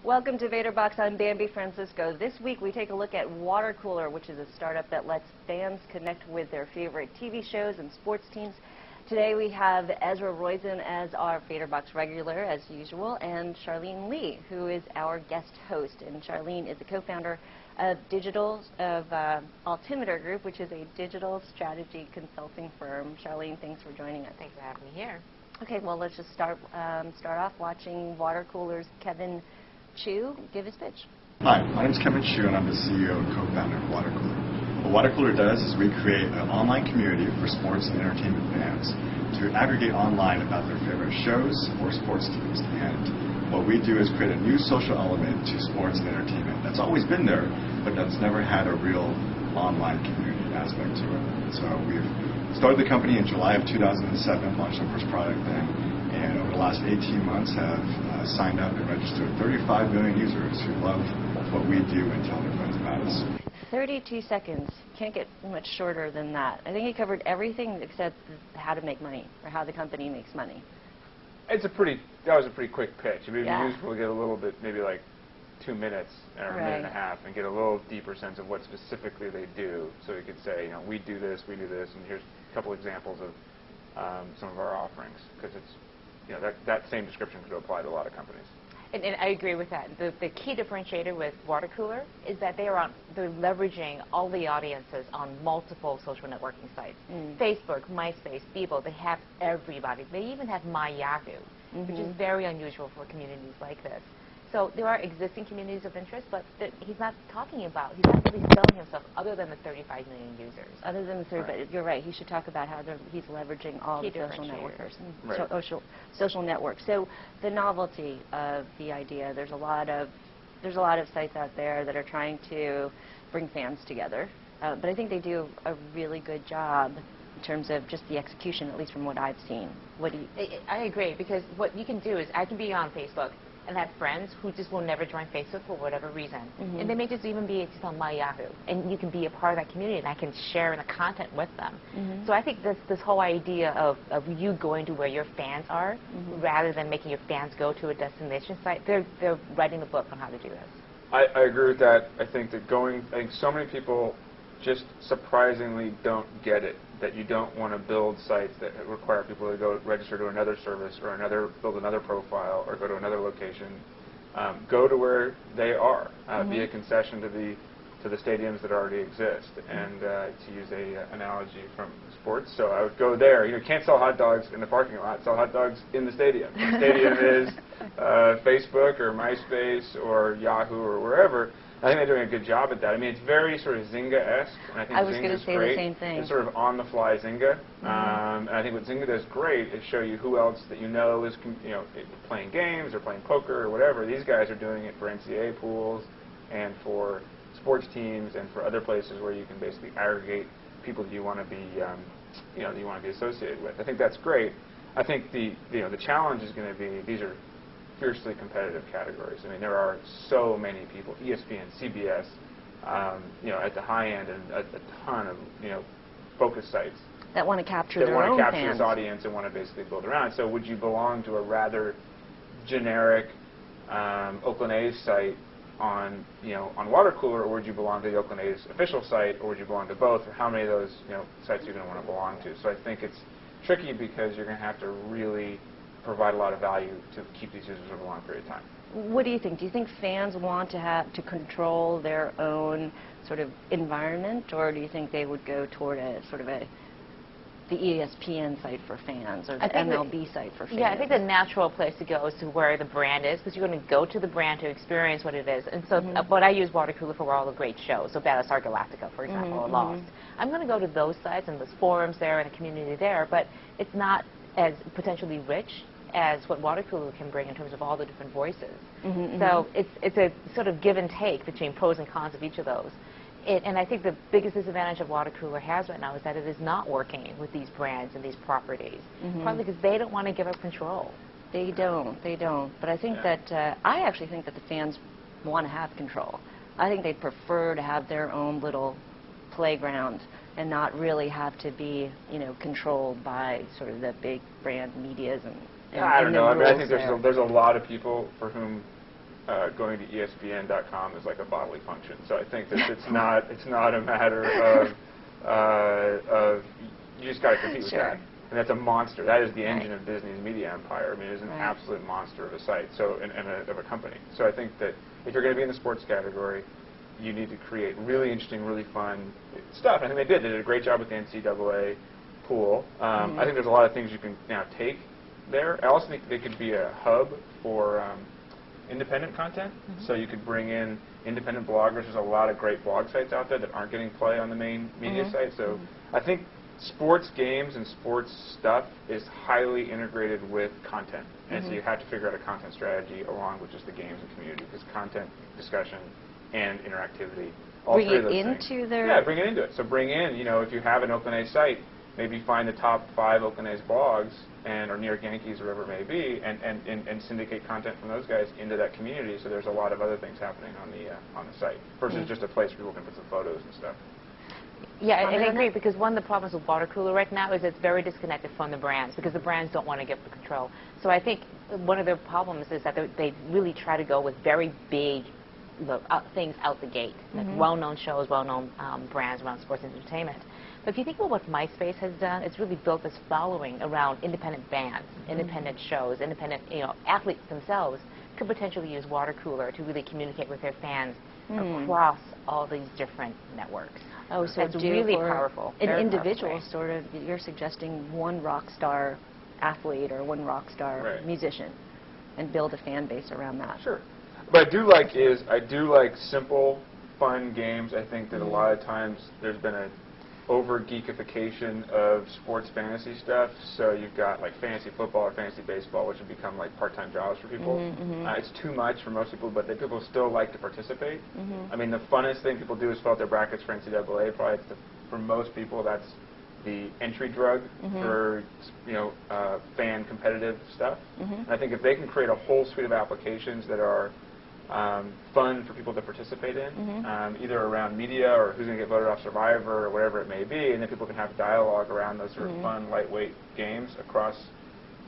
Welcome to Vator Box. I'm Bambi Francisco. This week we take a look at Watercooler, which is a startup that lets fans connect with their favorite TV shows and sports teams. Today we have Ezra Roizen as our Vator Box regular, as usual, and Charlene Lee, who is our guest host. And Charlene is the co-founder of Altimeter Group, which is a digital strategy consulting firm. Charlene, thanks for joining us. Thanks for having me here. Okay, well, let's just start off watching Watercooler's Kevin Chu give his pitch. Hi, my name is Kevin Chu, and I'm the CEO and co-founder of Watercooler. What Watercooler does is we create an online community for sports and entertainment fans to aggregate online about their favorite shows or sports teams. And what we do is create a new social element to sports and entertainment that's always been there, but that's never had a real online community aspect to it. So we've started the company in July of 2007, launched our first product then, and over the last 18 months have signed up and registered 35 million users who love what we do and tell their friends about us. 32 seconds. Can't get much shorter than that. I think he covered everything except how to make money, or how the company makes money. That was a pretty quick pitch. It would be useful to get a little bit, maybe like 2 minutes or a minute and a half, and get a little deeper sense of what specifically they do. So you could say, you know, we do this, and here's a couple examples of some of our offerings, because it's, you know, that same description could apply to a lot of companies. And I agree with that. The key differentiator with Watercooler is that they're leveraging all the audiences on multiple social networking sites. Facebook, MySpace, Bebo, they have everybody. They even have MyYahoo, which is very unusual for communities like this. So there are existing communities of interest, but he's not really selling himself other than the 35 million users. Other than the 35, you're right. He should talk about how he's leveraging all the social networkers, social networks. So the novelty of the idea, there's a lot of sites out there that are trying to bring fans together, but I think they do a really good job in terms of just the execution, at least from what I've seen. What do you? I agree, because what you can do is I can be on Facebook and have friends who just will never join Facebook for whatever reason. And they may just even be just on MyYahoo. And you can be a part of that community, and I can share the content with them. So I think this whole idea of you going to where your fans are, rather than making your fans go to a destination site, they're writing the book on how to do this. I agree with that. I think so many people just surprisingly don't get it, that you don't want to build sites that require people to go register to another service or build another profile or go to another location. Go to where they are. Be a concession to the stadiums that already exist. And to use an analogy from sports, so I would go there. You can't sell hot dogs in the parking lot. Sell hot dogs in the stadium. The stadium is Facebook or MySpace or Yahoo or wherever. I think they're doing a good job at that. I mean, it's very sort of Zynga-esque, and I think Zynga's great. The same thing. It's sort of on-the-fly Zynga, and I think what Zynga does great is show you who else that you know is playing games or playing poker or whatever. These guys are doing it for NCAA pools and for sports teams and for other places where you can basically aggregate people that you want to be, that you want to be associated with. I think that's great. I think the challenge is going to be these are fiercely competitive categories. I mean, there are so many people, ESPN, CBS, at the high end, and a ton of, focus sites that want to capture their own fans. That want to capture this audience and want to basically build around. So would you belong to a rather generic Oakland A's site on Watercooler, or would you belong to the Oakland A's official site, or would you belong to both, or how many of those sites you're going to want to belong to? So I think it's tricky, because you're going to have to really provide a lot of value to keep these users over a long period of time. What do you think? Do you think fans want to control their own sort of environment, or do you think they would go toward the ESPN site for fans, or the MLB site for fans? Yeah, I think the natural place to go is to where the brand is, because you're going to go to the brand to experience what it is. And so but I use Watercooler for all the great shows, so Battlestar Galactica, for example, or Lost. I'm going to go to those sites, and there's forums there and a community there, but it's not as potentially rich as what Watercooler can bring in terms of all the different voices. So it's a sort of give and take between pros and cons of each of those. And I think the biggest disadvantage of Watercooler has right now is that it is not working with these brands and these properties, partly because they don't want to give up control. They don't. But I think that I actually think that the fans want to have control. I think they'd prefer to have their own little playground and not really have to be, controlled by sort of the big brand medias and I don't know. I mean, I think there's a lot of people for whom going to ESPN.com is like a bodily function. So I think that it's not a matter of you just got to compete with that. And that's a monster. That is the engine of Disney's media empire. I mean, it is an absolute monster of a site, of a company. So I think that if you're going to be in the sports category, you need to create really interesting, really fun stuff. I think they did. They did a great job with the NCAA pool. I think there's a lot of things you can now take there. I also think they could be a hub for independent content. So you could bring in independent bloggers. There's a lot of great blog sites out there that aren't getting play on the main media site. So I think sports games and sports stuff is highly integrated with content. And so you have to figure out a content strategy along with just the games and community, because content, discussion, and interactivity, all bring three of those it things. into their... Yeah, bring it into it. So bring in, if you have an OpenA site, maybe find the top 5 OpenA's blogs or New York Yankees, or whatever it may be, and syndicate content from those guys into that community. So there's a lot of other things happening on the site versus just a place where people can put some photos and stuff. Yeah, and I agree, because one of the problems with Watercooler right now is it's very disconnected from the brands, because the brands don't want to give the control. So I think one of their problems is that they really try to go with very big things out the gate, like well-known shows, well-known brands around sports and entertainment. But if you think about what MySpace has done, it's really built this following around independent bands, independent shows, independent athletes themselves could potentially use Watercooler to really communicate with their fans across all these different networks. Oh, so it's really powerful. An individual, sort of, you're suggesting one rock star athlete or one rock star musician, and build a fan base around that. Sure. What I do like simple, fun games. I think that a lot of times there's been a over-geekification of sports fantasy stuff. So you've got like fantasy football or fantasy baseball, which have become like part-time jobs for people. It's too much for most people, but people still like to participate. I mean, the funnest thing people do is fill out their brackets for NCAA. Probably for most people, that's the entry drug for fan competitive stuff. And I think if they can create a whole suite of applications that are fun for people to participate in, either around media or who's going to get voted off Survivor or whatever it may be, and then people can have dialogue around those sort of fun, lightweight games across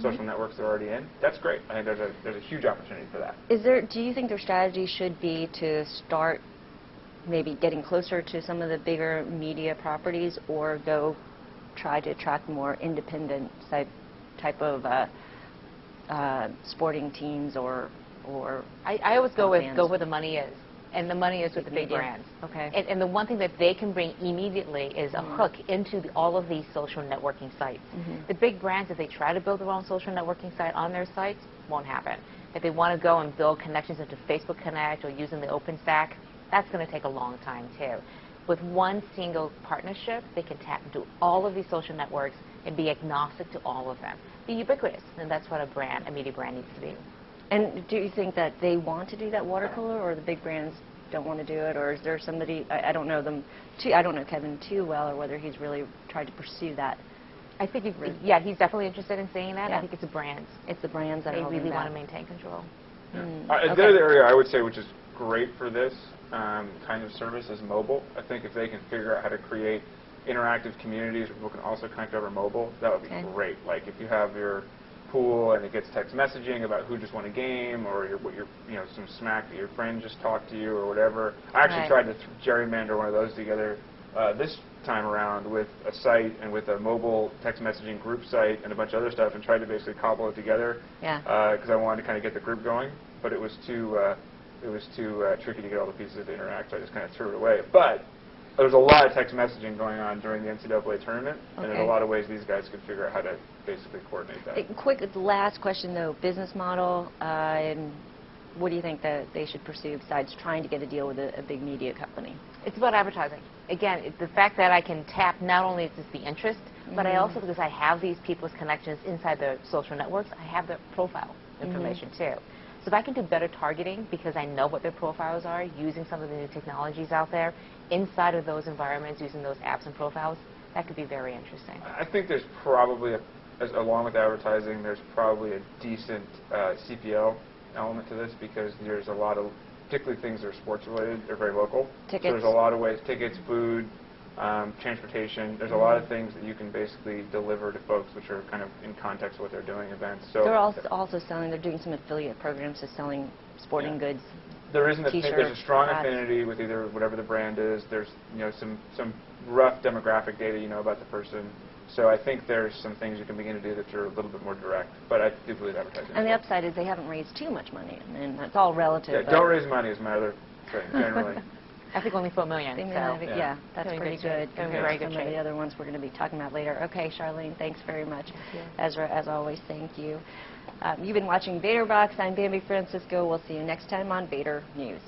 social networks they're already in. That's great. I think there's a huge opportunity for that. Do you think their strategy should be to start maybe getting closer to some of the bigger media properties, or go try to attract more independent type of sporting teams or I always go where the money is, and the money is with the big brands. Okay. And the one thing that they can bring immediately is a hook into all of these social networking sites. The big brands, if they try to build their own social networking site on their sites, won't happen. If they want to go and build connections into Facebook Connect or using the OpenStack, that's going to take a long time too. With one single partnership, they can tap into all of these social networks and be agnostic to all of them. Be ubiquitous, and that's what a media brand needs to be. And do you think that they want to do that, Watercooler, or the big brands don't want to do it, or is there somebody, I don't know them I don't know Kevin too well, or whether he's really tried to pursue that? I think he's definitely interested in saying that. Yeah. I think it's the brands. It's the brands that they really want to maintain control. The other area I would say, which is great for this kind of service, is mobile. I think if they can figure out how to create interactive communities where people can also connect over mobile, that would be great. Like if you have your pool and it gets text messaging about who just won a game, or some smack that your friend just talked to you or whatever. I actually tried to gerrymander one of those together this time around with a site and with a mobile text messaging group site and a bunch of other stuff, and tried to basically cobble it together because I wanted to kind of get the group going, but it was too tricky to get all the pieces to interact, so I just kind of threw it away. But there's a lot of text messaging going on during the NCAA tournament, and there's a lot of ways these guys could figure out how to basically coordinate that. Quick last question though, business model, what do you think that they should pursue besides trying to get a deal with a big media company? It's about advertising. Again, the fact that I can tap not only just the interest, but I also, because I have these people's connections inside their social networks, I have their profile information too. So if I can do better targeting because I know what their profiles are, using some of the new technologies out there, inside of those environments, using those apps and profiles, that could be very interesting. I think there's probably, along with advertising, there's probably a decent CPL element to this, because there's a lot of, particularly things that are sports related, they're very local. Tickets. So there's a lot of ways, tickets, food, transportation. There's a lot of things that you can basically deliver to folks which are kind of in context with what they're doing events. So they're also selling, they're doing some affiliate programs to selling sporting goods. There is there's a strong affinity with either whatever the brand is. There's some rough demographic data about the person. So I think there's some things you can begin to do that are a little bit more direct. But I do believe advertising. And the upside is they haven't raised too much money, and that's all relative. Yeah, don't raise money is my other thing, generally. I think only $4 million. Yeah, that's pretty good compared to some of the shape. other ones we're going to be talking about later. Okay, Charlene, thanks very much. Thank you. Ezra, as always, thank you. You've been watching Vator Box. I'm Bambi Francisco. We'll see you next time on Vator News.